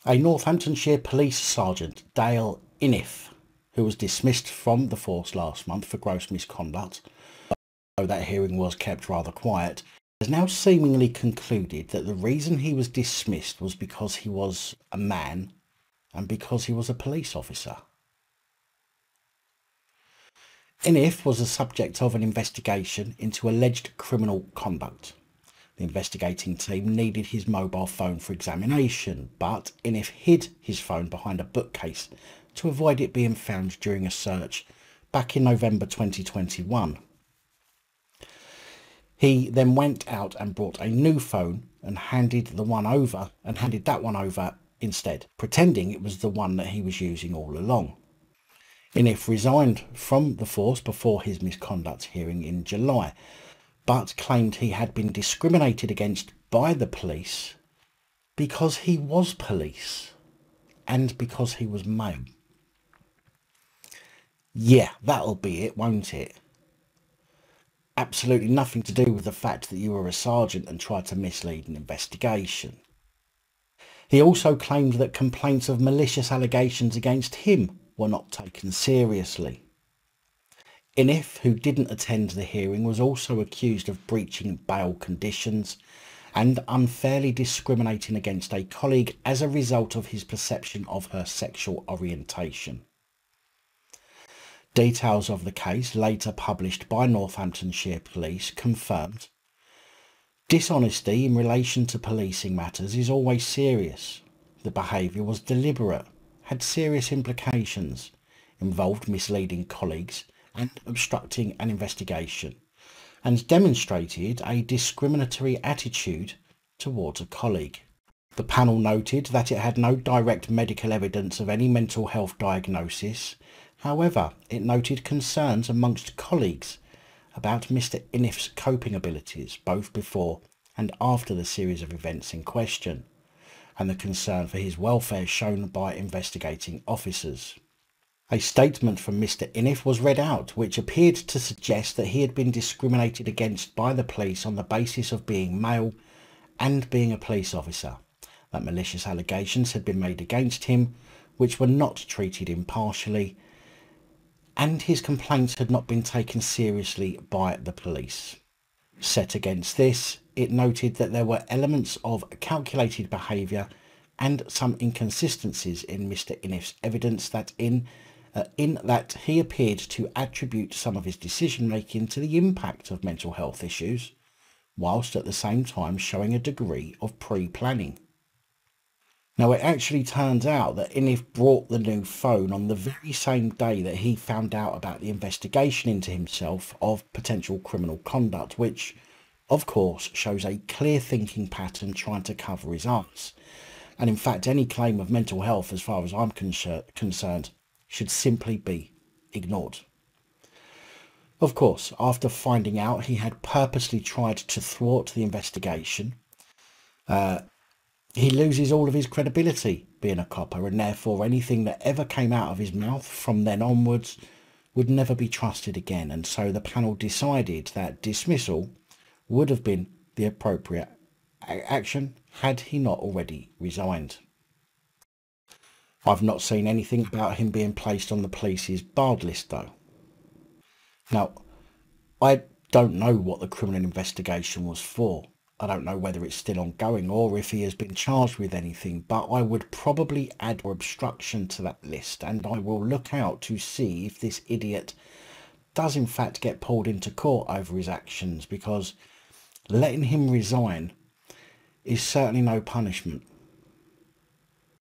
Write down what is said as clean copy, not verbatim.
A Northamptonshire Police Sergeant, Dale Iniff, who was dismissed from the force last month for gross misconduct, though that hearing was kept rather quiet, has now seemingly concluded that the reason he was dismissed was because he was a man and because he was a police officer. Iniff was the subject of an investigation into alleged criminal conduct. The investigating team needed his mobile phone for examination, but Iniff hid his phone behind a bookcase to avoid it being found during a search back in November 2021. He then went out and brought a new phone and handed that one over instead, pretending it was the one that he was using all along. Iniff resigned from the force before his misconduct hearing in July, but claimed he had been discriminated against by the police because he was police and because he was male. Yeah, that'll be it, won't it? Absolutely nothing to do with the fact that you were a sergeant and tried to mislead an investigation. He also claimed that complaints of malicious allegations against him were not taken seriously. Iniff, who didn't attend the hearing, was also accused of breaching bail conditions and unfairly discriminating against a colleague as a result of his perception of her sexual orientation. Details of the case, later published by Northamptonshire Police, confirmed dishonesty in relation to policing matters is always serious. The behaviour was deliberate, had serious implications, involved misleading colleagues and obstructing an investigation, and demonstrated a discriminatory attitude towards a colleague. The panel noted that it had no direct medical evidence of any mental health diagnosis. However, it noted concerns amongst colleagues about Mr. Iniff's coping abilities, both before and after the series of events in question, and the concern for his welfare shown by investigating officers. A statement from Mr. Iniff was read out, which appeared to suggest that he had been discriminated against by the police on the basis of being male and being a police officer, that malicious allegations had been made against him, which were not treated impartially, and his complaints had not been taken seriously by the police. Set against this, it noted that there were elements of calculated behaviour and some inconsistencies in Mr. Iniff's evidence that in that he appeared to attribute some of his decision-making to the impact of mental health issues, whilst at the same time showing a degree of pre-planning. Now, it actually turns out that Iniff brought the new phone on the very same day that he found out about the investigation into himself of potential criminal conduct, which, of course, shows a clear thinking pattern trying to cover his arse. And in fact, any claim of mental health, as far as I'm concerned, should simply be ignored. Of course, after finding out he had purposely tried to thwart the investigation, he loses all of his credibility being a copper, and therefore anything that ever came out of his mouth from then onwards would never be trusted again. And so the panel decided that dismissal would have been the appropriate action had he not already resigned. I've not seen anything about him being placed on the police's barred list though. Now, I don't know what the criminal investigation was for. I don't know whether it's still ongoing or if he has been charged with anything, but I would probably add obstruction to that list, and I will look out to see if this idiot does in fact get pulled into court over his actions, because letting him resign is certainly no punishment.